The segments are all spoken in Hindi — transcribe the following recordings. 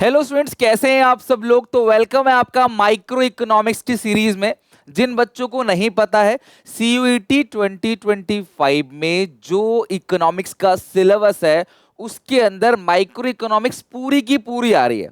हेलो स्टूडेंट्स, कैसे हैं आप सब लोग। तो वेलकम है आपका माइक्रो इकोनॉमिक्स की सीरीज में। जिन बच्चों को नहीं पता है, सीयूईटी 2025 में जो इकोनॉमिक्स का सिलेबस है उसके अंदर माइक्रो इकोनॉमिक्स पूरी की पूरी आ रही है।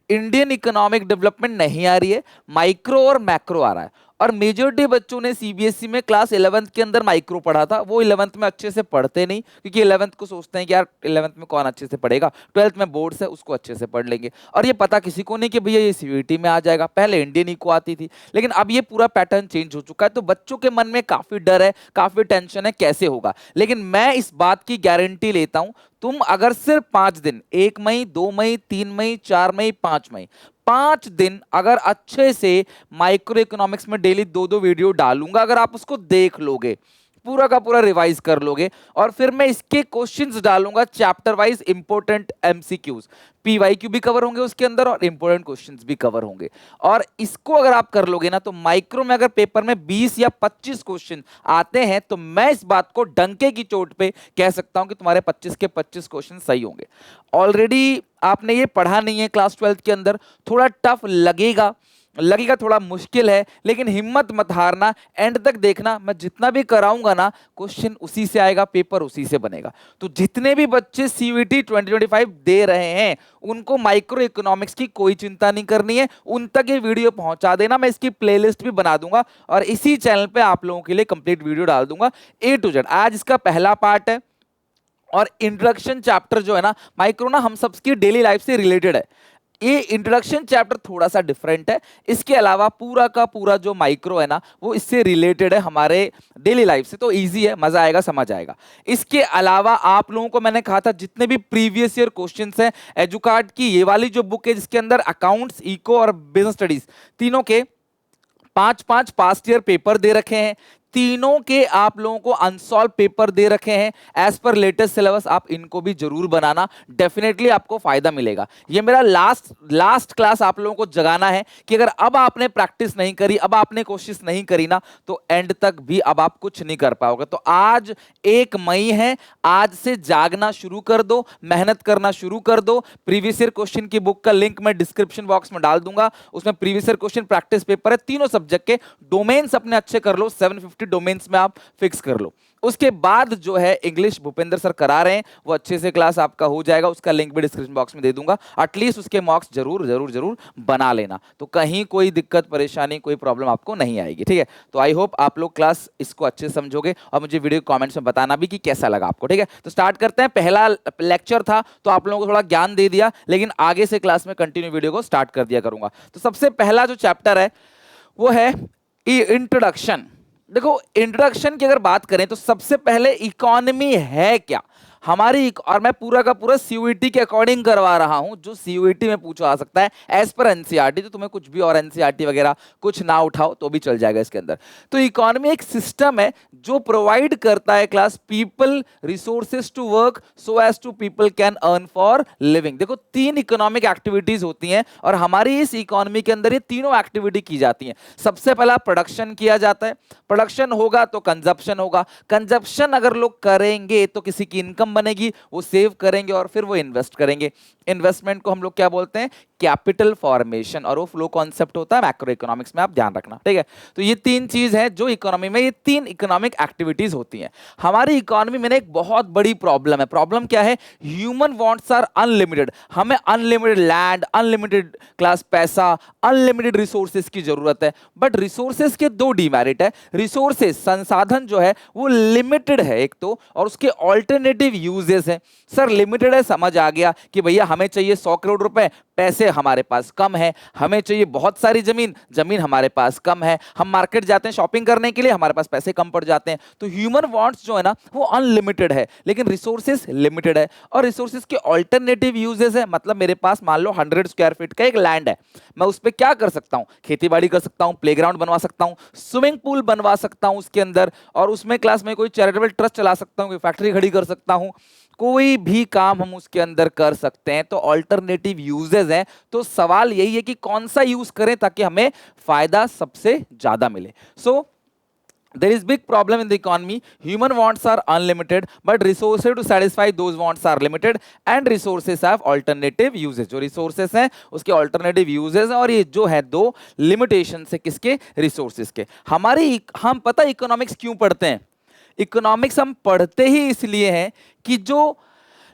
इंडियन इकोनॉमिक डेवलपमेंट नहीं आ रही है, माइक्रो और मैक्रो आ रहा है। और मेजोरिटी बच्चों ने सीबीएसई में क्लास 11th के अंदर माइक्रो पढ़ा था, वो 11th में अच्छे से पढ़ते नहीं, क्योंकि 11th को सोचते हैं कि यार 11th में कौन अच्छे से पढ़ेगा, 12th में बोर्ड्स है उसको अच्छे से पढ़ लेंगे। और ये पता किसी को नहीं कि भैया ये सीयूईटी में आ जाएगा। पहले इंडियन इको आती थी, लेकिन अब ये पूरा पैटर्न चेंज हो चुका है, तो बच्चों के मन में काफी डर है, काफी टेंशन है कैसे होगा। लेकिन मैं इस बात की गारंटी लेता हूं, तुम अगर सिर्फ 5 दिन, 1 मई, 2 मई, 3 मई, 4 मई, 5 मई, 5 दिन अगर अच्छे से माइक्रो इकोनॉमिक्स में डेली 2-2 वीडियो डालूंगा, अगर आप उसको देख लोगे, पूरा का पूरा रिवाइज कर लोगे, और फिर मैं इसके क्वेश्चंस डालूंगा chapter wise, important MCQs, PYQ भी कवर होंगे उसके अंदर और इंपॉर्टेंट क्वेश्चंस भी कवर होंगे। और इसको अगर आप कर लोगे ना, तो माइक्रो में अगर पेपर में 20 या 25 क्वेश्चन आते हैं, तो मैं इस बात को डंके की चोट पे कह सकता हूं कि तुम्हारे 25 के 25 क्वेश्चन सही होंगे। ऑलरेडी आपने ये पढ़ा नहीं है क्लास 12th के अंदर, थोड़ा टफ लगेगा, लगेगा थोड़ा मुश्किल है, लेकिन हिम्मत मत हारना, एंड तक देखना। मैं जितना भी कराऊंगा ना, क्वेश्चन उसी से आएगा, पेपर उसी से बनेगा। तो जितने भी बच्चे सीयूईटी 2025 दे रहे हैं, उनको माइक्रो इकोनॉमिक्स की कोई चिंता नहीं करनी है, उन तक ये वीडियो पहुंचा देना। मैं इसकी प्लेलिस्ट भी बना दूंगा और इसी चैनल पे आप लोगों के लिए कंप्लीट वीडियो डाल दूंगा ए टू जेड। आज इसका पहला पार्ट है, और इंट्रोडक्शन चैप्टर जो है ना माइक्रो ना, हम सबकी डेली लाइफ से रिलेटेड है। ये इंट्रोडक्शन चैप्टर थोड़ा सा डिफरेंट है, इसके अलावा पूरा का पूरा जो माइक्रो है ना, वो इससे रिलेटेड है हमारे डेली लाइफ से, तो इजी है, मजा आएगा, समझ आएगा। इसके अलावा आप लोगों को मैंने कहा था, जितने भी प्रीवियस ईयर क्वेश्चंस हैं, एजुकार्ड की ये वाली जो बुक है जिसके अंदर अकाउंट्स, इको और बिजनेस स्टडीज तीनों के 5-5 पास्ट ईयर पेपर दे रखे हैं, तीनों के आप लोगों को अनसॉल्व पेपर दे रखे हैं एज पर लेटेस्ट सिलेबस। आप इनको भी जरूर बनाना, डेफिनेटली आपको फायदा मिलेगा। ये मेरा लास्ट क्लास आप लोगों को जगाना है कि अगर अब आपने प्रैक्टिस नहीं करी, अब आपने कोशिश नहीं करी ना, तो एंड तक भी अब आप कुछ नहीं कर पाओगे। तो आज 1 मई है, आज से जागना शुरू कर दो, मेहनत करना शुरू कर दो। प्रीवियस ईयर क्वेश्चन की बुक का लिंक मैं डिस्क्रिप्शन बॉक्स में डाल दूंगा, उसमें previous year question practice paper है, तीनों सब्जेक्ट के। डोमेन्स अपने अच्छे कर लो, 750 डोमेन्स में आप फिक्स कर लो। उसके बाद जो है इंग्लिश भूपेंद्र सर करा रहे हैं, वो अच्छे से क्लास आपका हो जाएगा, उसका लिंक भी डिस्क्रिप्शन बॉक्स में दे दूंगा। एटलीस्ट उसके मार्क्स जरूर जरूर जरूर बना लेना, तो कहीं कोई दिक्कत परेशानी कोई प्रॉब्लम आपको नहीं आएगी, ठीक है। तो आई होप आप लोग क्लास इसको अच्छे से समझोगे, और मुझे वीडियो कमेंट्स में बताना भी कि कैसा लगा आपको, ठीक है। तो स्टार्ट करते हैं। पहला लेक्चर था तो आप लोगों को थोड़ा ज्ञान दे दिया, लेकिन आगे से क्लास में कंटिन्यू वीडियो को स्टार्ट कर दिया करूंगा। तो सबसे पहला जो चैप्टर है वो है इंट्रोडक्शन। देखो, इंट्रोडक्शन की अगर बात करें तो सबसे पहले इकोनॉमी है क्या हमारी, और मैं पूरा का पूरा सीयूईटी के अकॉर्डिंग करवा रहा हूं, जो सीयूईटी में पूछा आ सकता है एज पर एनसीईआरटी। तो तुम्हें कुछ भी और एनसीईआरटी वगैरह कुछ ना उठाओ तो भी चल जाएगा इसके अंदर। तो इकोनॉमी एक सिस्टम है जो प्रोवाइड करता है class people resources to work so as to people can earn for living. देखो, 3 इकोनॉमिक एक्टिविटीज होती हैं, और हमारी इस इकोनॉमी के अंदर ये तीनों एक्टिविटी की जाती हैं। सबसे पहला प्रोडक्शन किया जाता है, प्रोडक्शन होगा तो कंजप्शन होगा, कंजप्शन अगर लोग करेंगे तो किसी की इनकम बनेगी, वो सेव करेंगे और फिर वो इन्वेस्ट करेंगे। इन्वेस्टमेंट को हम लोग क्या बोलते हैं, कैपिटल फॉर्मेशन, और वो फ्लो कॉन्सेप्ट होता है मैक्रो इकोनॉमिक्स में, आप ध्यान रखना, ठीक है। तो ये 3 चीज है जो इकोनॉमी में, ये 3 इकोनॉमिक एक्टिविटीज होती हैं। हमारी इकोनॉमी में एक बहुत बड़ी प्रॉब्लम है। प्रॉब्लम क्या है, ह्यूमन वांट्स आर अनलिमिटेड। हमें अनलिमिटेड लैंड, अनलिमिटेड क्लास पैसा, अनलिमिटेड रिसोर्सेज की जरूरत है। बट रिसोर्सेज के 2 डिमेरिट है। रिसोर्सेज, संसाधन जो है वो लिमिटेड है एक तो, और उसके ऑल्टरनेटिव यूजेस है। सर लिमिटेड है, समझ आ गया कि भैया हमें चाहिए 100 करोड़ रुपए, पैसे हमारे पास कम है। हमें चाहिए बहुत सारी जमीन, जमीन हमारे पास कम है। हम मार्केट जाते हैं शॉपिंग करने के लिए, हमारे पास पैसे कम पड़ जाते हैं। तो ह्यूमन वांट्स जो है ना वो अनलिमिटेड है, लेकिन रिसोर्सेज लिमिटेड है। और रिसोर्सेज के ऑल्टरनेटिव यूजेस है, मतलब मेरे पास मान लो 100 स्क्वायर फीट का एक लैंड है, मैं उस पर क्या कर सकता हूं, खेती बाड़ी कर सकता हूं, प्लेग्राउंड बनवा सकता हूं, स्विमिंग पूल बनवा सकता हूं उसके अंदर, और उसमें क्लास में कोई चैरिटेबल ट्रस्ट चला सकता हूं, कोई फैक्ट्री खड़ी कर सकता हूं, कोई भी काम हम उसके अंदर कर सकते हैं। तो ऑल्टरनेटिव यूजेस हैं। तो सवाल यही है कि कौन सा यूज करें ताकि हमें फायदा सबसे ज्यादा मिले। सो There is big problem in the economy. Human wants are unlimited, but resources to satisfy those wants are limited, and resources have alternative uses. जो resources हैं उसके alternative uses हैं, और ये जो है दो limitations है किसके, resources के. हम पता इकोनॉमिक्स क्यों पढ़ते हैं? इकोनॉमिक्स हम पढ़ते ही इसलिए हैं कि जो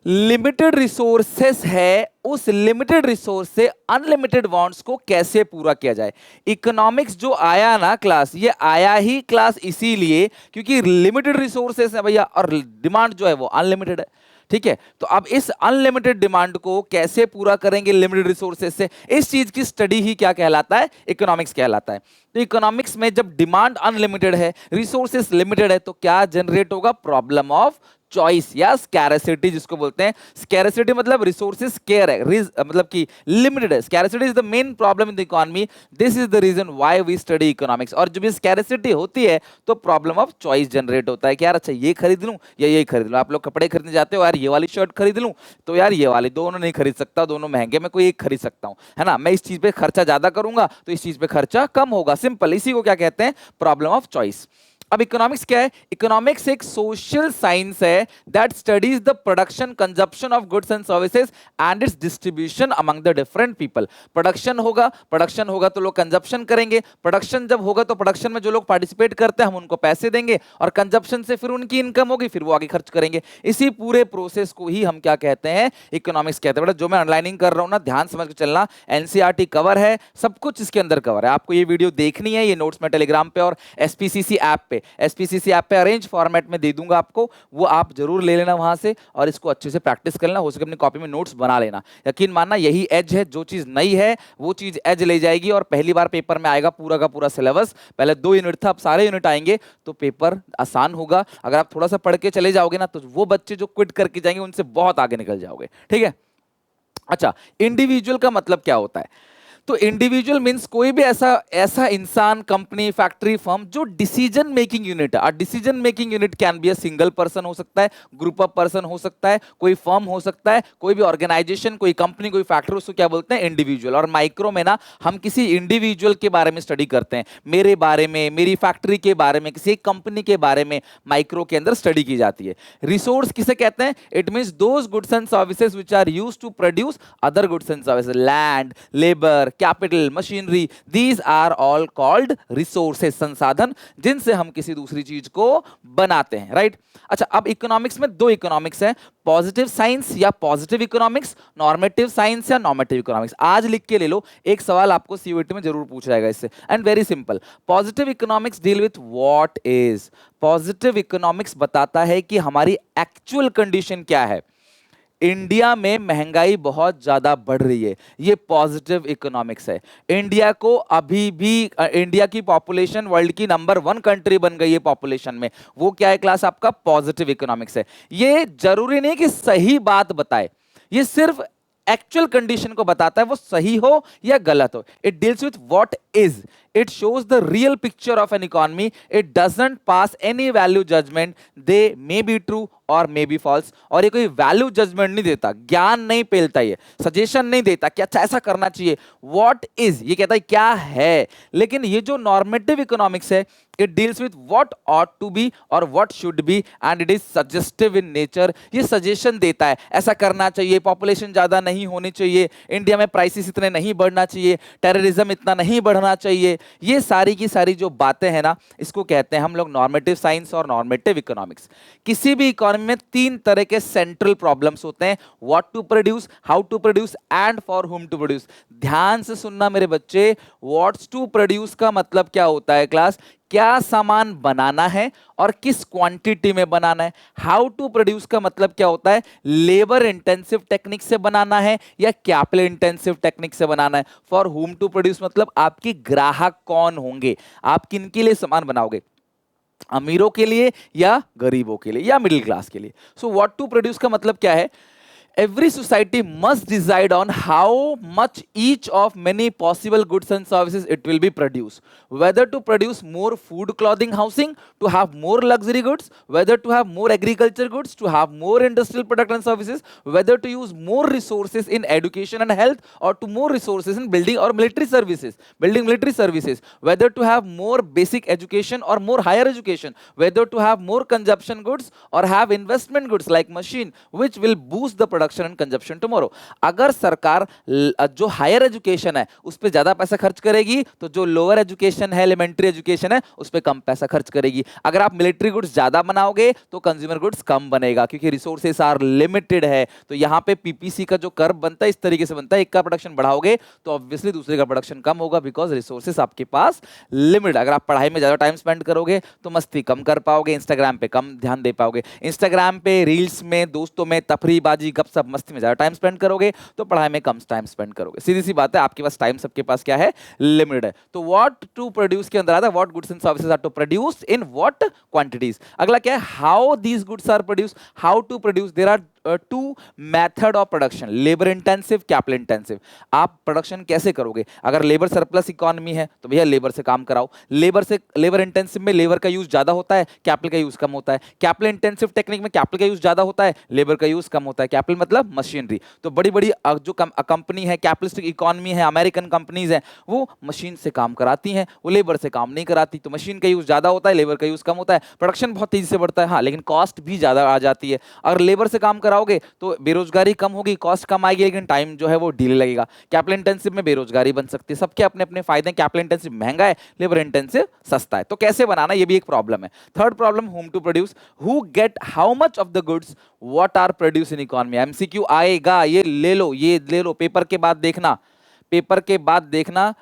लिमिटेड रिसोर्सेस है उस लिमिटेड रिसोर्स से अनलिमिटेड वांट्स को कैसे पूरा किया जाए. इकोनॉमिक्स जो आया ना क्लास, ये आया ही क्लास इसीलिए क्योंकि लिमिटेड रिसोर्सेस है भैया और डिमांड जो है वो अनलिमिटेड है. ठीक है, तो अब इस अनलिमिटेड डिमांड को कैसे पूरा करेंगे लिमिटेड रिसोर्सेज से, इस चीज की स्टडी ही क्या कहलाता है, इकोनॉमिक्स कहलाता है. तो इकोनॉमिक्स में जब डिमांड अनलिमिटेड है, रिसोर्सेज लिमिटेड है, तो क्या जनरेट होगा, प्रॉब्लम ऑफ चॉइस या स्कैरसिटी जिसको बोलते हैं. स्कैरसिटी मतलब रिसोर्सेज स्केयर है, मतलब कि लिमिटेड है. Scarcity is the main problem in the economy. This is the reason why we study economics. और जब ये स्कैरसिटी होती है तो प्रॉब्लम ऑफ चॉइस जनरेट होता है कि यार अच्छा ये खरीद लूं या ये खरीद लूं. आप लोग कपड़े खरीदने जाते हो, यार ये वाली शर्ट खरीद लूं तो यार ये वाली, दोनों नहीं खरीद सकता, दोनों महंगे, मैं कोई एक खरीद सकता हूं, है ना. मैं इस चीज पे खर्चा ज्यादा करूंगा तो इस चीज पे खर्चा कम होगा. सिंपल, इसी को क्या कहते हैं, प्रॉब्लम ऑफ चॉइस. अब इकोनॉमिक्स क्या है? इकोनॉमिक्स एक सोशल साइंस है that studies the production consumption of goods and services and it's distribution among the different people. Production होगा तो लोग कंजप्शन करेंगे. प्रोडक्शन जब होगा तो प्रोडक्शन में जो लोग पार्टिसिपेट करते हैं हम उनको पैसे देंगे, और कंजप्शन से फिर उनकी इनकम होगी, फिर वो आगे खर्च करेंगे. इसी पूरे प्रोसेस को ही हम क्या कहते हैं, इकोनॉमिक्स कहते हैं. बेटा जो मैं अंडरलाइनिंग कर रहा हूं ना, ध्यान समझ के चलना. एनसीईआरटी कवर है, सब कुछ इसके अंदर कवर है. आपको ये वीडियो देखनी है, ये नोट्स में टेलीग्राम पे और एसपीसीसी ऐप पे, एसपीसीसी ऐप पे अरेंज फॉर्मेट में दे दूंगा आपको, वो आप जरूर ले लेना वहां से और इसको अच्छे से प्रैक्टिस कर लेना. हो सके अपनी कॉपी में नोट्स बना लेना. यकीन मानना यही एज है, जो चीज नई है वो चीज एज ले जाएगी. और पहली बार पेपर में आएगा पूरा का पूरा सिलेबस. पहले 2 यूनिट था, अब सारे यूनिट आएंगे तो पेपर आसान होगा. अगर आप थोड़ा सा पढ़ के चले जाओगे ना तो वो बच्चे जो क्विट करके जाएंगे उनसे बहुत आगे निकल जाओगे. ठीक है. अच्छा, इंडिविजुअल का मतलब क्या होता है? तो इंडिविजुअल मींस कोई भी ऐसा इंसान, कंपनी, फैक्ट्री, फर्म जो डिसीजन मेकिंग यूनिट है. और decision making unit can be a single person हो सकता है, ग्रुप ऑफ पर्सन हो सकता है, कोई फर्म हो सकता है, कोई भी ऑर्गेनाइजेशन, कोई कंपनी, कोई फैक्ट्री, उसको क्या बोलते हैं, इंडिविजुअल. और माइक्रो में ना हम किसी इंडिविजुअल के बारे में स्टडी करते हैं, मेरे बारे में, मेरी फैक्ट्री के बारे में, किसी कंपनी के बारे में माइक्रो के अंदर स्टडी की जाती है. रिसोर्स किसे कहते हैं? It means those goods and services which are used to produce other goods and services. Land, labour, capital, machinery, these are all called resources, संसाधन जिनसे हम किसी दूसरी चीज को बनाते हैं. राइट. अच्छा, अब इकोनॉमिक्स में 2 इकोनॉमिक्स हैं, पॉजिटिव साइंस या पॉजिटिव इकोनॉमिक्स, नॉर्मेटिव साइंस या नॉर्मेटिव इकोनॉमिक्स. आज लिख के ले लो, एक सवाल आपको सीयूईटी में जरूर पूछा जाएगा इससे. And very simple, positive economics deal with what is. Positive economics बताता है कि हमारी एक्चुअल कंडीशन क्या है. इंडिया में महंगाई बहुत ज्यादा बढ़ रही है, ये पॉजिटिव इकोनॉमिक्स है. इंडिया को अभी भी इंडिया की पॉपुलेशन वर्ल्ड की नंबर 1 कंट्री बन गई है पॉपुलेशन में. वो क्या है क्लास? आपका पॉजिटिव इकोनॉमिक्स है. ये जरूरी नहीं कि सही बात बताए, ये सिर्फ एक्चुअल कंडीशन को बताता है, वो सही हो या गलत हो. It deals with what is. It shows the real picture of an economy. It doesn't pass any value judgment. They may be true or may be false. और ये कोई वैल्यू जजमेंट नहीं देता, ज्ञान नहीं पेलता, ये सजेशन नहीं देता कि अच्छा ऐसा करना चाहिए. What is, ये कहता है क्या है. लेकिन ये जो नॉर्मेटिव इकोनॉमिक्स है, it deals with what ought to be or what should be and it is suggestive in nature. ये सजेशन देता है, ऐसा करना चाहिए, पॉपुलेशन ज्यादा नहीं होनी चाहिए, इंडिया में प्राइसेस इतने नहीं बढ़ना चाहिए, टेररिज्म इतना नहीं बढ़ना चाहिए. ये सारी की सारी जो बातें हैं ना, इसको कहते हैं हम लोग नॉर्मेटिव साइंस और नॉर्मेटिव इकोनॉमिक्स. किसी भी इकोनॉमी में 3 तरह के सेंट्रल प्रॉब्लम्स होते हैं, what to produce, how to produce and for whom to produce. ध्यान से सुनना मेरे बच्चे, व्हाट्स टू प्रोड्यूस का मतलब क्या होता है क्लास? क्या सामान बनाना है और किस क्वांटिटी में बनाना है. हाउ टू प्रोड्यूस का मतलब क्या होता है? लेबर इंटेंसिव टेक्निक से बनाना है या कैपिटल इंटेंसिव टेक्निक से बनाना है. फॉर हुम टू प्रोड्यूस मतलब आपके ग्राहक कौन होंगे, आप किनके लिए सामान बनाओगे, अमीरों के लिए या गरीबों के लिए या मिडिल क्लास के लिए. सो व्हाट टू प्रोड्यूस का मतलब क्या है? Every society must decide on how much each of many possible goods and services it will be produced. Whether to produce more food, clothing, housing, to have more luxury goods, whether to have more agriculture goods, to have more industrial product and services, whether to use more resources in education and health, or to more resources in building or military services, building military services, whether to have more basic education or more higher education, whether to have more consumption goods or have investment goods like machine, which will boost the production and consumption tomorrow. अगर सरकार जो हायर एजुकेशन है उस पर ज्यादा पैसा खर्च करेगी, तो जो लोअर एजुकेशन है, एलिमेंट्री एजुकेशन है, उस पर कम पैसा खर्च करेगी. अगर आप मिलिट्री गुड्स ज्यादा बनाओगे तो कंज्यूमर गुड्स कम बनेगा, क्योंकि रिसोर्सेस आर लिमिटेड है. तो यहाँ पे पीपीसी का जो कर्व बनता है इस तरीके से बनता है, एक का प्रोडक्शन बढ़ाओगे तो ऑब्वियसली दूसरे का प्रोडक्शन कम होगा, बिकॉज रिसोर्सेस आपके पास लिमिटेड. अगर आप पढ़ाई में ज्यादा टाइम स्पेंड करोगे तो मस्ती कम कर पाओगे, इंस्टाग्राम पे कम ध्यान दे पाओगे. इंस्टाग्राम पे रील्स में, दोस्तों में, तफरीबाजी, गपशप, मस्ती में ज्यादा टाइम स्पेंड करोगे तो पढ़ाई में कम टाइम स्पेंड करोगे. सीधी सी बात है, आपके पास टाइम सबके पास क्या है, लिमिटेड है. तो व्हाट टू प्रोड्यूस के अंदर आता है, what goods and services are to produce in what quantities. अगला क्या है, how these goods are produce, how to produce. There are two method of production, labour intensive, capital intensive. आप प्रोडक्शन कैसे करोगे? अगर लेबर सरप्लस इकोनॉमी है तो भैया लेबर से काम कराओ. लेबर इंटेंसिव में लेबर का यूज ज्यादा होता है, कैपिटल का यूज कम होता है. कैपिटल इंटेंसिव टेक्निक में कैपिटल का यूज ज्यादा होता है, लेबर का यूज कम होता है. कैपिटल मतलब मशीनरी. तो बड़ी बड़ी जो कंपनी है, कैपिटलिस्टिक इकोनॉमी है, अमेरिकन कंपनीज है, वो मशीन से काम कराती हैं, वो लेबर से काम नहीं कराती. तो मशीन का यूज ज्यादा होता है, लेबर का यूज कम होता है. प्रोडक्शन बहुत तेजी से बढ़ता है, हाँ, लेकिन कॉस्ट भी ज्यादा आ जाती है. अगर लेबर से काम कराओगे तो बेरोजगारी कम होगी, कॉस्ट कम आएगी, लेकिन टाइम जो है वो डिले लगेगा. कैपिटल इंटेंसिव में बेरोजगारी बन सकती है. सबके अपने अपने फायदे हैं. कैपिटल इंटेंसिव महंगा है, लेबर इंटेंसिव सस्ता है. तो कैसे बनाना, ये भी एक प्रॉब्लम है. Third problem, whom to produce. Who get how much of the goods what are produce in economy. MCQ आएगा, ये ले लो, ये ले लो, पेपर के बाद देखना, पेपर के बाद देखना.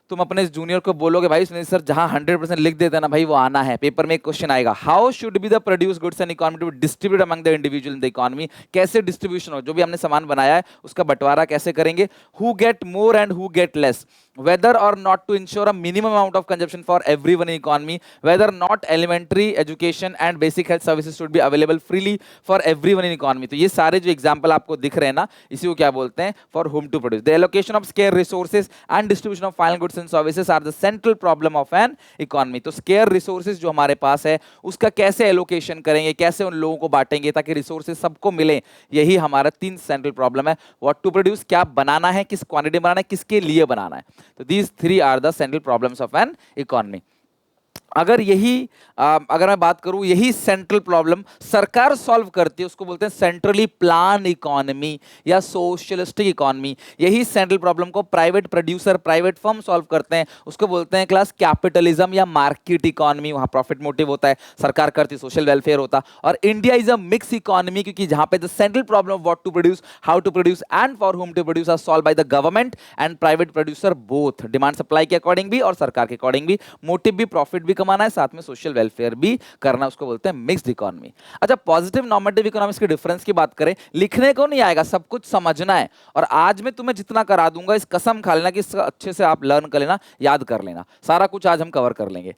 तुम अपने जूनियर को बोलोगे भाई सर जहां 100% लिख देते ना भाई, वो आना है. पेपर में एक क्वेश्चन आएगा, how should be the produce goods and economy to distribute among the individual in the economy. कैसे डिस्ट्रीब्यूशन हो, जो भी हमने सामान बनाया है उसका बंटवारा कैसे करेंगे. Who get more and who get less. whether or not to ensure a minimum amount of consumption for everyone in economy, whether not elementary education and basic health services should be available freely for everyone in economy. तो ये सारे जो एग्जांपल आपको दिख रहे हैं ना, इसी को क्या बोलते हैं, for whom to produce. The allocation of scarce resources and distribution of final goods and services are the central problem of an economy. तो scarce resources जो हमारे पास है उसका कैसे एलोकेशन करेंगे, कैसे उन लोगों को बांटेंगे ताकि रिसोर्सेज सबको मिले, यही हमारा 3 सेंट्रल प्रॉब्लम है. व्हाट टू प्रोड्यूस, क्या बनाना है, किस क्वांटिटी बनाना है, किसके लिए बनाना है. तो these 3 are the central problems of an economy. अगर मैं बात करूं, यही सेंट्रल प्रॉब्लम सरकार सॉल्व करती है, उसको बोलते हैं सेंट्रली प्लान इकोनॉमी या सोशलिस्टिक इकोनॉमी. यही सेंट्रल प्रॉब्लम को private producer, private firm solve करते हैं, उसको बोलते हैं क्लास कैपिटलिज्म या मार्केट इकोनॉमी. वहां प्रॉफिट मोटिव होता है, सरकार करती, सोशल वेलफेयर होता. और India is a mix economy, क्योंकि जहां पे the central problem of what to produce, how to produce and for whom to produce are solve by the government and private producer both. Demand supply के अकॉर्डिंग भी और सरकार के अकॉर्डिंग भी. मोटिव भी प्रॉफिट भी कमाना है, साथ में सोशल वेलफेयर भी करना, उसको बोलते हैं मिक्स्ड इकोनॉमी. अच्छा, पॉजिटिव नॉर्मेटिव इकोनॉमिक्स के डिफरेंस की बात करें, लिखने को नहीं आएगा, सब कुछ समझना है. और आज मैं तुम्हें जितना करा दूंगा, इस कसम खा लेना कि इसका अच्छे से आप लर्न कर लेना, याद कर लेना. सारा कुछ आज हम कवर कर लेंगे.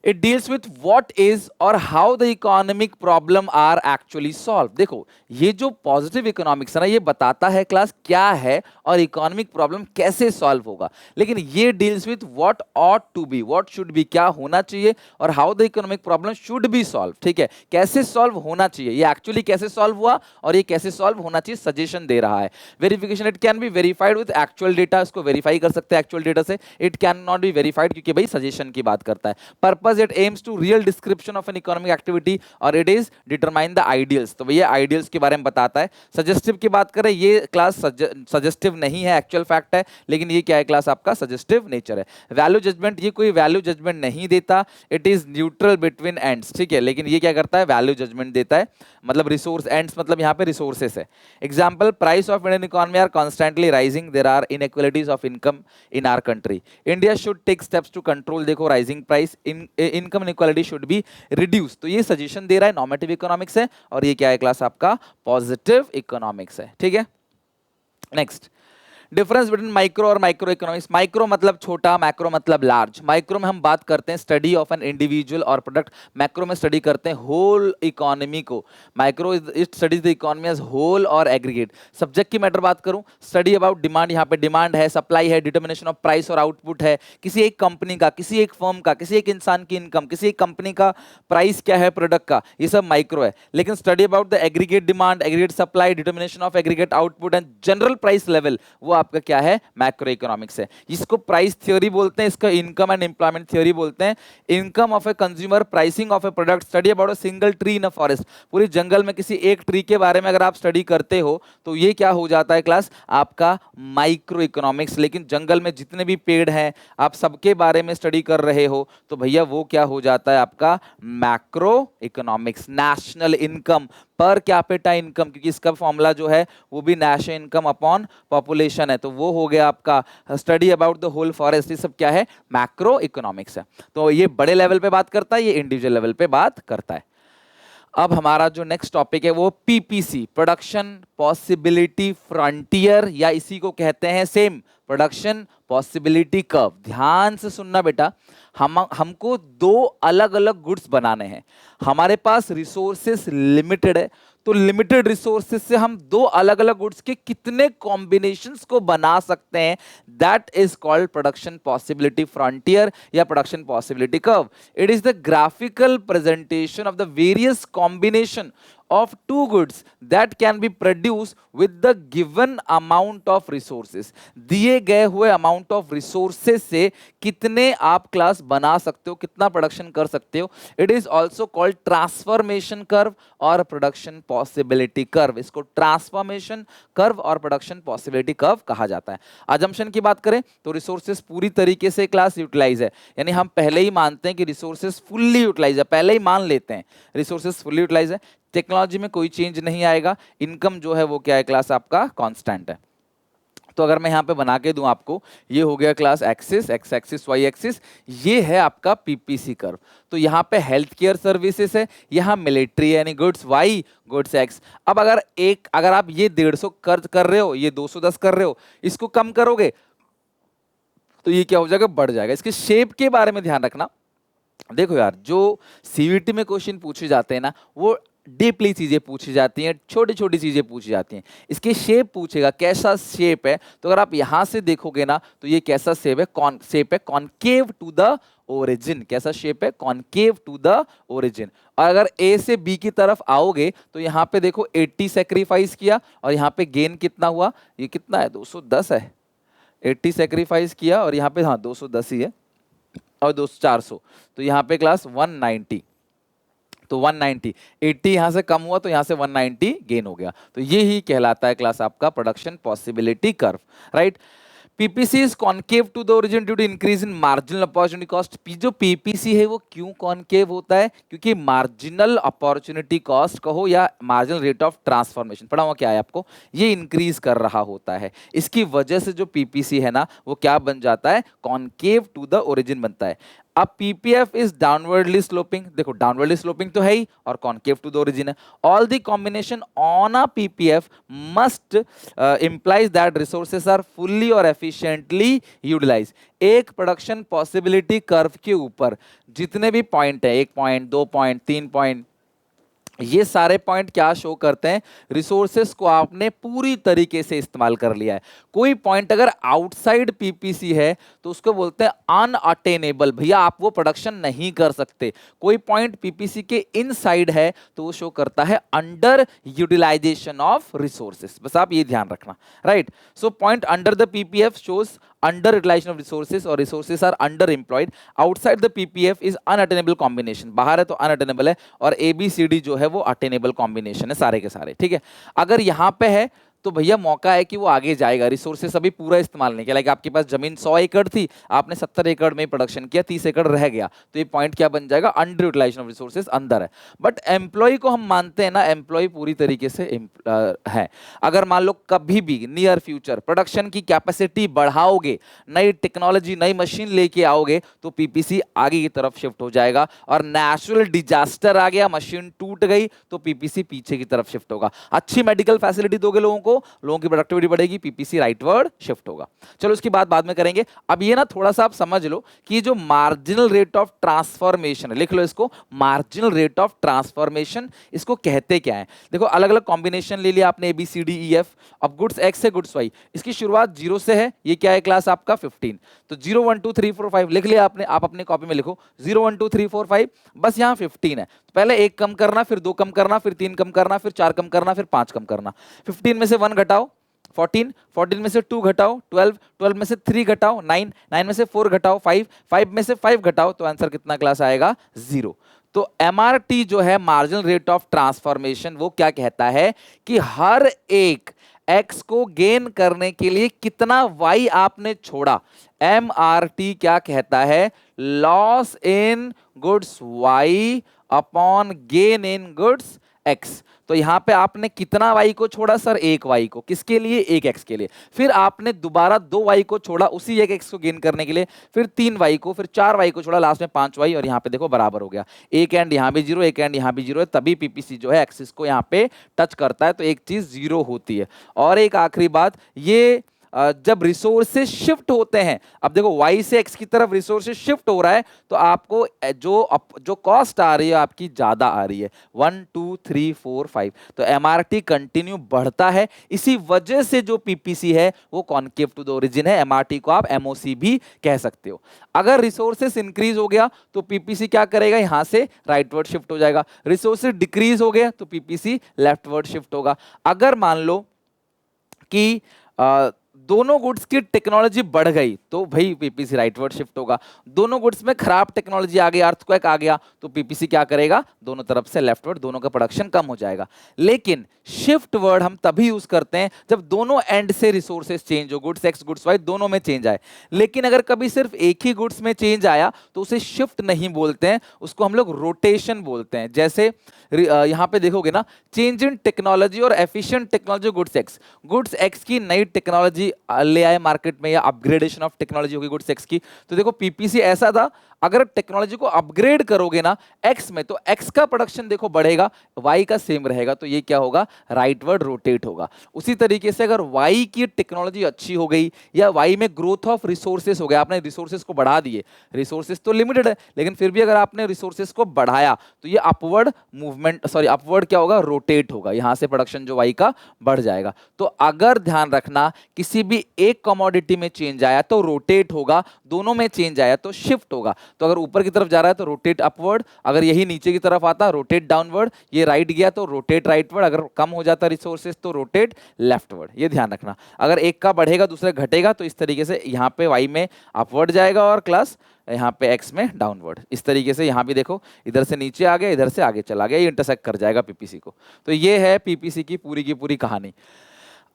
It deals with what is or how the economic problem are actually solved. देखो, ये जो पॉजिटिव इकोनॉमिक्स है ना, ये बताता है क्लास क्या है और इकोनॉमिक प्रॉब्लम कैसे सॉल्व होगा. लेकिन ये deals with what ought to be, what should be, क्या होना चाहिए, और how the economic problem should be solve. ठीक है, कैसे सॉल्व होना चाहिए, ये एक्चुअली कैसे सॉल्व हुआ और ये कैसे सॉल्व होना चाहिए, सजेशन दे रहा है. Verification, it can be verified with actual data. इसको वेरीफाई कर सकते हैं एक्चुअल डेटा से. It can not be verified, क्योंकि भाई सजेशन की बात करता है. Purpose, it aims to real description of an economic activity और it is determine the ideals. तो भैया आइडियल्स के बारे में बताता है. सजेस्टिव की बात करें, ये क्लास सजेस्टिव नहीं है, एक्चुअल फैक्ट है, लेकिन ये क्या है क्लास, आपका सजेस्टिव नेचर है. वैल्यू जजमेंट, ये कोई वैल्यू जजमेंट नहीं देता, it is neutral between ends. ठीक है, लेकिन ये क्या करता है, वैल्यू जजमेंट देता है. मतलब रिसोर्स एंड्स मतलब यहाँ पे रिसोर्सेस है. Example, price of Indian economy are constantly rising, there are inequalities of income in our country. India should take steps to control, देखो rising price, income inequality should be reduce. तो ये सजेशन दे रहा है, नॉर्मेटिव इकोनॉमिक्स है. और ये क्या है क्लास, आपका पॉजिटिव इकोनॉमिक्स है. ठीक है, नेक्स्ट, डिफरेंस बिटवीन माइक्रो और माइक्रो इकोनॉमिक्स। माइक्रो मतलब छोटा, मैक्रो मतलब लार्ज। माइक्रो में हम बात करते हैं स्टडी ऑफ एन इंडिविजुअल और प्रोडक्ट, मैक्रो में स्टडी करते हैं होल इकोनॉमी को। Micro it studies the economy as whole और एग्रीगेट। सब्जेक्ट की मैटर बात करूं, स्टडी अबाउट डिमांड, यहाँ पे डिमांड है, सप्लाई है, डिटर्मिनेशन ऑफ प्राइस और आउटपुट है, किसी एक कंपनी का, किसी एक फर्म का, किसी एक इंसान की इनकम, किसी एक कंपनी का प्राइस क्या है प्रोडक्ट का, ये सब माइक्रो है। लेकिन study about the aggregate demand, aggregate supply, determination of aggregate output and general price level, वो आपका क्या है, मैक्रो इकोनॉमिक्स है। इसको प्राइस थ्योरी बोलते हैं, इसका इनकम एंड एम्प्लॉयमेंट थ्योरी बोलते हैं। Income of a consumer, pricing of A product, study about a single tree in a forest, पूरी जंगल में किसी एक ट्री के बारे में अगर आप स्टडी करते हो तो ये क्या हो जाता है क्लास, आपका माइक्रो इकोनॉमिक्स। लेकिन जंगल में जितने भी पेड़ हैं आप सबके बारे में स्टडी कर रहे हो तो भैया वो क्या हो जाता है, आपका macro economics. National income, per capita income, क्योंकि इसका फॉर्मूला जो है वो भी नेशनल इनकम अपॉन पॉपुलेशन है, तो वो हो गया आपका study about the whole forest. ये सब क्या है, मैक्रो इकोनॉमिक्स है। तो ये बड़े लेवल पे बात करता है, ये इंडिविजुअल लेवल पे बात करता है। अब हमारा जो नेक्स्ट टॉपिक है वो पीपीसी, प्रोडक्शन पॉसिबिलिटी फ्रंटियर, या इसी को कहते हैं सेम प्रोडक्शन पॉसिबिलिटी कर्व। ध्यान से सुनना बेटा, हमको दो अलग अलग गुड्स बनाने हैं। हमारे पास रिसोर्सेस लिमिटेड है, तो लिमिटेड रिसोर्सेज से हम दो अलग अलग गुड्स के कितने कॉम्बिनेशंस को बना सकते हैं, that is called production possibility frontier या production possibility curve. It is the graphical presentation of the various combination of two goods that can be produced with the given amount of resources। दिए गए हुए amount of resources से कितने आप क्लास बना सकते हो, कितना प्रोडक्शन कर सकते हो। It is also called transformation curve और production possibility curve। इसको ट्रांसफॉर्मेशन कर्व और प्रोडक्शन पॉसिबिलिटी कर्व कहा जाता है। अजम्पशन की बात करें तो रिसोर्सेज पूरी तरीके से क्लास यूटिलाइज है, यानी हम पहले ही मानते हैं कि रिसोर्सेज फुल्ली यूटिलाइज है, पहले ही मान लेते हैं रिसोर्सेज फुल्ली यूटिलाइज है। टेक्नोलॉजी में कोई चेंज नहीं आएगा, इनकम जो है वो क्या है क्लास, आपका कांस्टेंट है। तो अगर मैं यहाँ पे बना के दूं आपको, ये हो गया class axis, X axis, Y axis, ये है आपका पीपीसी कर्व। तो यहाँ पे हेल्थ केयर सर्विसेज है, यहाँ मिलिट्री यानी गुड्स वाई, गुड्स एक्स। अब अगर आप ये 150 खर्च कर रहे हो, ये 210 कर रहे हो, इसको कम करोगे तो ये क्या हो जाएगा, बढ़ जाएगा। इसके शेप के बारे में ध्यान रखना। देखो यार, जो सीवीटी में क्वेश्चन पूछे जाते हैं ना, वो डीपली चीजें पूछी जाती हैं, छोटी छोटी चीजें पूछी जाती हैं। इसके शेप पूछेगा, कैसा शेप है, तो अगर आप यहां से देखोगे ना तो ये कैसा शेप है, शेप है कॉनकेव टू द ओरिजिन। कैसा शेप है, कॉनकेव टू द ओरिजिन। और अगर ए से बी की तरफ आओगे तो यहाँ पे देखो 80 सेक्रीफाइस किया और यहाँ पे गेन कितना हुआ, ये कितना है, 210 है। 80 सेक्रीफाइस किया और यहाँ पे हाँ 210 ही है, और 400, तो यहाँ पे क्लास 190, तो 190, 80 यहां से कम हुआ तो यहां से 190 गेन हो गया। तो ये ही कहलाता है क्लास आपका production possibility curve, right. PPC is concave to the origin due to increase in marginal opportunity cost. जो पीपीसी है वो क्यों कॉनकेव होता है, क्योंकि मार्जिनल अपॉर्चुनिटी कॉस्ट कहो या मार्जिनल रेट ऑफ ट्रांसफॉर्मेशन, पढ़ा हुआ क्या है आपको, ये इंक्रीज कर रहा होता है। इसकी वजह से जो पीपीसी है ना वो क्या बन जाता है, कॉनकेव टू द ओरिजिन बनता है। अब पीपीएफ इज डाउनवर्डली स्लोपिंग, देखो डाउनवर्डली स्लोपिंग तो है ही और कॉनकेव टू द ओरिजिन है। All the combination on a PPF must implies that resources are fully और efficiently utilized। एक प्रोडक्शन पॉसिबिलिटी कर्व के ऊपर जितने भी पॉइंट है, 1 पॉइंट, 2 पॉइंट, 3 पॉइंट, ये सारे पॉइंट क्या शो करते हैं, रिसोर्सेस को आपने पूरी तरीके से इस्तेमाल कर लिया है। कोई पॉइंट अगर आउटसाइड पीपीसी है तो उसको बोलते हैं अनअटेनेबल, भैया आप वो प्रोडक्शन नहीं कर सकते। कोई पॉइंट पीपीसी के इनसाइड है तो वो शो करता है अंडर यूटिलाइजेशन ऑफ रिसोर्सेस। बस आप ये ध्यान रखना, right. So point under the PPF shows under utilization of resources और resources are under employed. Outside the PPF is unattainable combination, बाहर है तो अनअटेनेबल है, और एबीसीडी जो है वो अटेनेबल कॉम्बिनेशन है सारे के सारे, ठीक है। अगर यहां पे है तो भैया मौका है कि वो आगे जाएगा, रिसोर्सेस अभी पूरा इस्तेमाल नहीं किया। लाइक आपके पास जमीन 100 एकड़ थी, आपने 70 एकड़ में प्रोडक्शन किया, 30 एकड़ रह गया, तो ये पॉइंट क्या बन जाएगा, अंडर यूटिलाइजेशन ऑफ रिसोर्सेस अंदर है। बट एम्प्लॉय को हम मानते हैं ना, एम्प्लॉय पूरी तरीके से है। अगर मान लो कभी भी नियर फ्यूचर प्रोडक्शन की कैपेसिटी बढ़ाओगे, नई टेक्नोलॉजी नई मशीन लेके आओगे, तो पीपीसी आगे की तरफ शिफ्ट हो जाएगा। और नेचुरल डिजास्टर आ गया, मशीन टूट गई, तो पीपीसी पीछे की तरफ शिफ्ट होगा। अच्छी मेडिकल फैसिलिटी दोगे लोगों को लोगों की प्रोडक्टिविटी बढ़ेगी, पीपीसी राइटवर्ड शिफ्ट होगा। चलो उसकी बात बाद में करेंगे। अब ये ना थोड़ा सा आप समझ लो कि जो मार्जिनल रेट ऑफ ट्रांसफॉर्मेशन है, लिख लो इसको, मार्जिनल रेट ऑफ ट्रांसफॉर्मेशन, इसको कहते क्या है। देखो अलग अलग कॉम्बिनेशन ले लिया आपने, ABCDEF। अब गुड्स एक्स है गुड्स वाई, इसकी शुरुआत 0 से है, ये क्या है क्लास आपका 15। तो 0 1 2 3 4 5 लिख लिया आपने, आप अपने कॉपी में लिखो 0 1 2 3 4 5, बस यहाँ 15 है। तो पहले एक कम करना, फिर 2 कम करना, फिर 3 कम करना, फिर 4 कम करना, फिर 5 कम करना। 15 में से 1 घटाओ 14, 14 में से 2 घटाओ 12, 12 में से 3 घटाओ 9, 9 में से 4 घटाओ 5, 5 में से 5 घटाओ, तो आंसर कितना क्लास आएगा 0। तो MRT जो है मार्जिनल रेट ऑफ ट्रांसफॉर्मेशन, वो क्या कहता है कि हर एक x को गेन करने के लिए कितना y आपने छोड़ा। MRT क्या कहता है, लॉस इन गुड्स y अपॉन गेन इन गुड्स x। तो यहां पे आपने कितना y को छोड़ा सर, एक y को, किसके लिए, एक x के लिए। फिर आपने दोबारा 2 y को छोड़ा उसी एक x को गेन करने के लिए, फिर 3 y को, फिर 4 y को छोड़ा, लास्ट में 5 y, और यहाँ पे देखो बराबर हो गया। एक एंड यहाँ भी 0, एक एंड यहाँ भी 0 है, तभी पीपीसी जो है एक्सिस को यहाँ पे टच करता है, तो एक चीज 0 होती है। और एक आखिरी बात, ये जब रिसोर्सेज शिफ्ट होते हैं, अब देखो y से x की तरफ रिसोर्सेज शिफ्ट हो रहा है, तो आपको जो कॉस्ट आ रही है आपकी ज्यादा आ रही है, 1 2 3 4 5। तो MRT कंटिन्यू बढ़ता है, इसी वजह से जो पीपीसी है वो कॉन्केव टू द ओरिजिन है। MRT को आप MOC भी कह सकते हो। अगर रिसोर्सेज इंक्रीज हो गया तो पीपीसी क्या करेगा, यहां से राइटवर्ड शिफ्ट हो जाएगा। रिसोर्सेज डिक्रीज हो गया तो पीपीसी लेफ्टवर्ड शिफ्ट होगा। अगर मान लो कि दोनों गुड्स की टेक्नोलॉजी बढ़ गई तो भाई पीपीसी राइटवर्ड शिफ्ट होगा। दोनों गुड्स में खराब टेक्नोलॉजी आ गई, अर्थक्वेक आ गया, तो पीपीसी क्या करेगा, दोनों तरफ से लेफ्टवर्ड, दोनों का प्रोडक्शन कम हो जाएगा। लेकिन शिफ्ट वर्ड हम तभी यूज करते हैं जब दोनों एंड से रिसोर्सेज चेंज हो, गुड्स एक्स गुड्स वाई दोनों में चेंज आए। लेकिन अगर कभी सिर्फ एक ही गुड्स में चेंज आया तो उसे शिफ्ट नहीं बोलते हैं, उसको हम लोग रोटेशन बोलते हैं। जैसे यहां पे देखोगे ना, चेंज इन टेक्नोलॉजी और एफिशिएंट टेक्नोलॉजी गुड्स एक्स की नई टेक्नोलॉजी ले आए मार्केट में, या अपग्रेडेशन ऑफ टेक्नोलॉजी होगी गुड्स एक्स की। तो देखो पीपीसी ऐसा था, अगर टेक्नोलॉजी को अपग्रेड करोगे ना एक्स में, तो एक्स का प्रोडक्शन देखो बढ़ेगा, वाई का सेम रहेगा, तो ये क्या होगा, राइटवर्ड रोटेट होगा। उसी तरीके से अगर वाई की टेक्नोलॉजी अच्छी हो गई या वाई में ग्रोथ ऑफ रिसोर्सेस हो गया, आपने रिसोर्सेस को बढ़ा दिए, रिसोर्सेस तो लिमिटेड है लेकिन फिर भी अगर आपने रिसोर्सेस को बढ़ाया तो ये अपवर्ड मूवमेंट, सॉरी अपवर्ड क्या होगा, रोटेट होगा, यहां से प्रोडक्शन जो वाई का बढ़ जाएगा। तो अगर ध्यान रखना, किसी भी एक कमोडिटी में चेंज आया तो रोटेट होगा, दोनों में चेंज आया तो शिफ्ट होगा। तो अगर ऊपर की तरफ जा रहा है तो रोटेट अपवर्ड, अगर यही नीचे की तरफ आता रोटेट डाउनवर्ड, ये राइट गया तो रोटेट राइटवर्ड, अगर कम हो जाता रिसोर्सेज तो रोटेट लेफ्टवर्ड। ये ध्यान रखना, अगर एक का बढ़ेगा दूसरा घटेगा, तो इस तरीके से यहाँ पे वाई में अपवर्ड जाएगा और क्लास यहाँ पे एक्स में डाउनवर्ड। इस तरीके से यहाँ भी देखो, इधर से नीचे आ गया, इधर से आगे चला गया, ये इंटरसेक्ट कर जाएगा पीपीसी को। तो ये है पीपीसी की पूरी कहानी।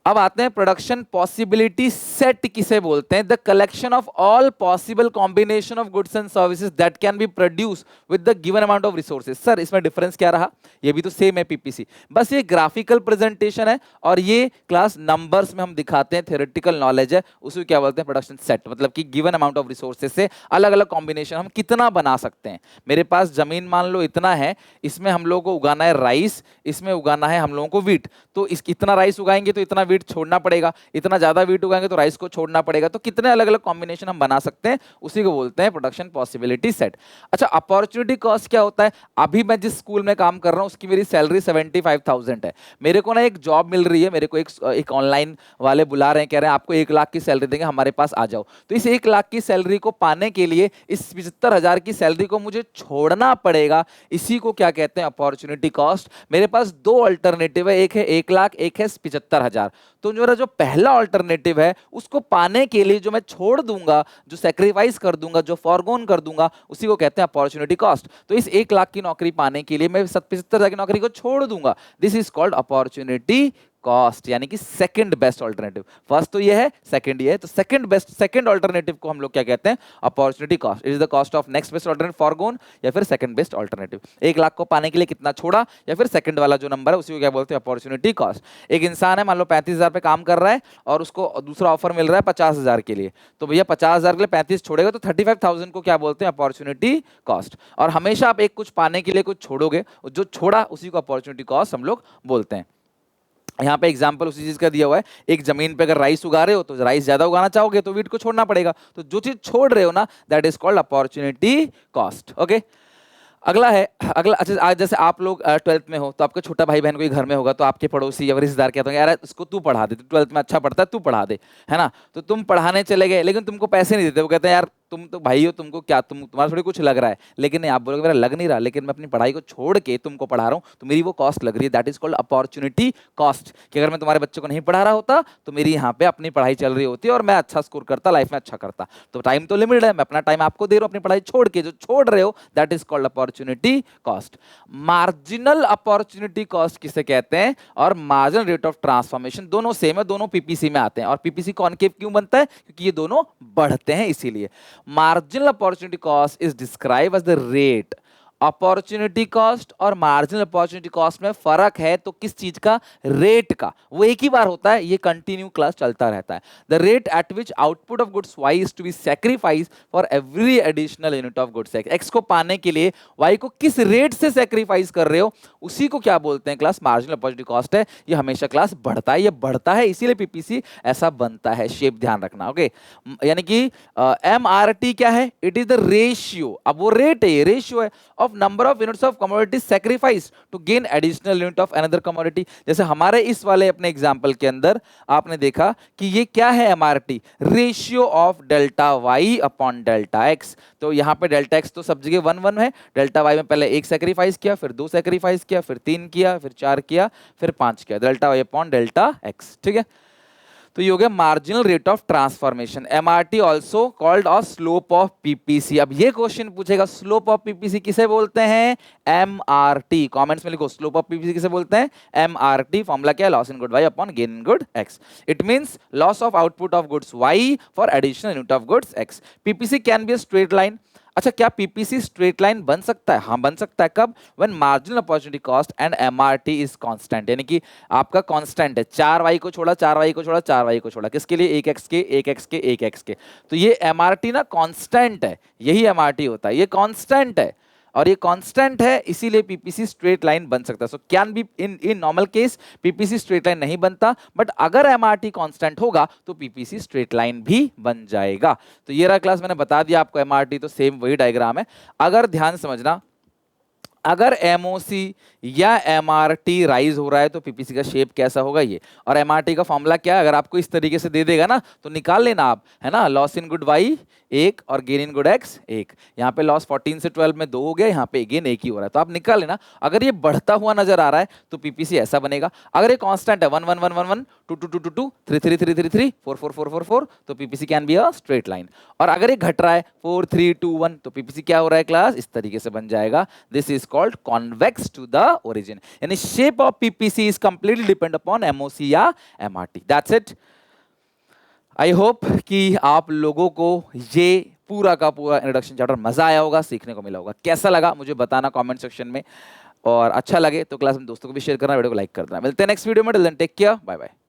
अब आते हैं प्रोडक्शन पॉसिबिलिटी सेट किसे बोलते हैं, the collection of all possible combination of goods and services that can be produce with the given amount of resources. Sir इसमें डिफरेंस क्या रहा, ये भी तो सेम है पीपीसी, बस ये ग्राफिकल प्रेजेंटेशन है और ये क्लास नंबर्स में हम दिखाते हैं, थ्योरेटिकल नॉलेज है, उसे क्या बोलते हैं, प्रोडक्शन सेट। मतलब कि गिवन अमाउंट ऑफ रिसोर्सेज से अलग अलग कॉम्बिनेशन हम कितना बना सकते हैं। मेरे पास जमीन मान लो इतना है, इसमें हम लोगों को उगाना है राइस, इसमें उगाना है हम लोगों को वीट, तो इतना राइस उगाएंगे तो इतना वीट छोड़ना पड़ेगा, इतना ज्यादा वीट उगाएंगे तो राइस को छोड़ना पड़ेगा। तो कितने अलग अलग कॉम्बिनेशन हम बना सकते हैं, उसी को बोलते हैं प्रोडक्शन पॉसिबिलिटी सेट। अच्छा, अपॉर्चुनिटी कॉस्ट क्या होता है, अभी मैं जिस स्कूल में काम कर रहा हूं उसकी मेरी सैलरी 75,000 है, मेरे को ना एक जॉब मिल रही है, मेरे को एक ऑनलाइन वाले बुला रहे हैं, कह रहे हैं आपको 1 लाख की सैलरी देंगे, हमारे पास आ जाओ। तो इस 1 लाख की सैलरी को पाने के लिए इस 75,000 की सैलरी को मुझे छोड़ना पड़ेगा, इसी को क्या कहते हैं, अपॉर्चुनिटी कॉस्ट। मेरे पास 2 अल्टरनेटिव है, एक है 1 लाख, एक है 75,000। तो मेरा जो पहला अल्टरनेटिव है उसको पाने के लिए जो मैं छोड़ दूंगा, जो सैक्रिफाइस कर दूंगा, जो फॉरगोन कर दूंगा, उसी को कहते हैं अपॉर्चुनिटी कॉस्ट। तो इस 1 लाख की नौकरी पाने के लिए मैं 75,000 की नौकरी को छोड़ दूंगा, this is called opportunity cost, यानी कि सेकंड बेस्ट ऑल्टरनेटिव। फर्स्ट तो ये है, सेकंड ये है, तो सेकंड बेस्ट, सेकंड ऑल्टरनेटिव को हम लोग क्या कहते हैं, opportunity cost. It is the cost of next best alternative, forgone या फिर सेकंड बेस्ट ऑल्टरनेटिव। 1 लाख को पाने के लिए कितना छोड़ा, या फिर सेकंड वाला जो नंबर है उसी को क्या बोलते हैं, अपॉर्चुनिटी कॉस्ट। एक इंसान है, मान लो 35,000 पे काम कर रहा है और उसको दूसरा ऑफर मिल रहा है 50,000 के लिए, तो भैया 50,000 के लिए 35 छोड़ेगा, तो 35,000 को क्या बोलते हैं, अपॉर्चुनिटी कॉस्ट। और हमेशा आप एक कुछ पाने के लिए कुछ छोड़ोगे, जो छोड़ा उसी को अपॉर्चुनिटी कॉस्ट हम लोग बोलते हैं। यहाँ पे एग्जाम्पल उसी चीज का दिया हुआ है। एक जमीन पे अगर राइस उगा रहे हो तो राइस ज्यादा उगाना चाहोगे तो वीट को छोड़ना पड़ेगा। तो जो चीज छोड़ रहे हो ना, that is called opportunity cost. Okay, अगला है, अगला अच्छा, आज जैसे आप लोग 12th में हो तो आपका छोटा भाई बहन कोई घर में होगा तो आपके पड़ोसी या रिश्तेदार कहते हैं यार इसको तू पढ़ा दे, तो 12th में अच्छा पढ़ता है तू पढ़ा दे, है ना। तो तुम पढ़ाने चले गए लेकिन तुमको पैसे नहीं देते, वो कहते हैं यार तुम तो भाई हो, तुमको क्या, तुम्हारा थोड़ी कुछ लग रहा है। लेकिन नहीं, आप बोलोगे मेरा लग नहीं रहा, लेकिन मैं अपनी पढ़ाई को छोड़ के तुमको पढ़ा रहा हूँ तो मेरी वो कॉस्ट लग रही है। That is called opportunity cost. कि अगर मैं तुम्हारे बच्चों को नहीं पढ़ा रहा होता तो मेरी यहाँ पे अपनी पढ़ाई चल रही होती और मैं अच्छा स्कोर करता, लाइफ में अच्छा करता। तो टाइम तो लिमिटेड है, मैं अपना टाइम आपको दे रहा हूँ अपनी पढ़ाई छोड़ के, जो छोड़ रहे हो that is called opportunity cost. Marginal opportunity cost किसे कहते हैं, और मार्जिनल रेट ऑफ ट्रांसफॉर्मेशन, दोनों सेम है, दोनों पीपीसी में आते हैं। और पीपीसी कॉनकेव क्यों बनता है, क्योंकि ये दोनों बढ़ते हैं इसीलिए। Marginal opportunity cost is describe as the rate. Opportunity cost और मार्जिनल अपॉर्चुनिटी कॉस्ट में फर्क है तो किस चीज का, रेट का। वो एक ही बार होता है, ये कंटिन्यू क्लास चलता रहता है। The rate at which output of goods Y is to be sacrifice for every additional unit of goods X. X को पाने के लिए वाई को किस रेट से सैक्रिफाइस कर रहे हो, उसी को क्या बोलते हैं क्लास, मार्जिनल अपॉर्चुनिटी कॉस्ट है। ये हमेशा क्लास बढ़ता है, ये बढ़ता है इसीलिए पीपीसी ऐसा बनता है। शेप ध्यान रखना। ओके, यानी कि एमआरटी क्या है, इट इज द रेशियो। अब वो रेट है, ये रेशियो है of number of units of commodity sacrifice to gain additional unit of another commodity. जैसे हमारे इस वाले अपने एग्जांपल के अंदर आपने देखा कि ये क्या है, MRT, ratio of delta Y upon delta X. तो यहाँ पे डेल्टा एक्स तो सब जगह 1 1 है, डेल्टा वाई में पहले 1 सैक्रिफाइस किया, फिर 2 सैक्रिफाइस किया, फिर 3 किया, फिर 4 किया, फिर 5 किया, delta Y upon delta X. ठीक है, तो ये हो गया marginal rate of transformation. MRT also called a slope of PPC. अब ये क्वेश्चन पूछेगा स्लोप ऑफ पीपीसी किसे बोलते हैं, एमआरटी। कमेंट्स में लिखो स्लोप ऑफ पीपीसी किसे बोलते हैं, एमआरटी। फॉर्मूला क्या है, loss in good Y upon gain in good X. It means loss of output of goods Y for additional unit of goods X. PPC can be a straight line. अच्छा, क्या पीपीसी स्ट्रेट लाइन बन सकता है, हाँ बन सकता है। कब, when marginal opportunity cost and MRT is constant. यानी कि आपका कांस्टेंट है, 4y को छोड़ा, 4y को छोड़ा, 4y को छोड़ा, किसके लिए, 1x के, 1x के, 1x के। तो ये एमआरटी ना कांस्टेंट है, यही एमआरटी होता है, ये कांस्टेंट है और ये कांस्टेंट है, इसीलिए पीपीसी स्ट्रेट लाइन बन सकता है। So can be in normal case PPC straight line नहीं बनता, बट अगर एमआरटी कांस्टेंट होगा तो पीपीसी स्ट्रेट लाइन भी बन जाएगा। तो ये रहा क्लास, मैंने बता दिया आपको एमआरटी, तो सेम वही डायग्राम है। अगर ध्यान समझना, अगर एमओसी या एमआरटी राइज हो रहा है तो पीपीसी का शेप कैसा होगा ये। और एमआरटी का फॉर्मूला क्या है, अगर आपको इस तरीके से दे देगा ना तो निकाल लेना आप, है ना। लॉस इन गुड वाई 1 और गेन इन गुड एक्स 1। यहाँ पे लॉस 14 से 12 में 2 हो गया, यहाँ पे गेन 1 ही हो रहा है, तो आप निकाल लेना। अगर ये बढ़ता हुआ नजर आ रहा है तो पीपीसी ऐसा बनेगा। अगर ये कांस्टेंट है 1 1 1 1 1 2 2 2 2 2 3 3 3 3 3 4 4 4 4 4 तो PPC can be a straight line. और अगर ये घट रहा है 4 3 2 1 तो पीपीसी क्या हो रहा है क्लास, इस तरीके से बन जाएगा। This is called convex to the origin. यानी shape of PPC is completely depend upon MOC या MRT. That's it. I hope कि आप लोगों को ये पूरा का पूरा इंट्रोडक्शन चैप्टर मजा आया होगा, सीखने को मिला होगा। कैसा लगा मुझे बताना कमेंट सेक्शन में, और अच्छा लगे तो क्लास में दोस्तों को भी शेयर करना, वीडियो को लाइक कर देना। मिलते हैं नेक्स्ट वीडियो में, till then take care, bye bye.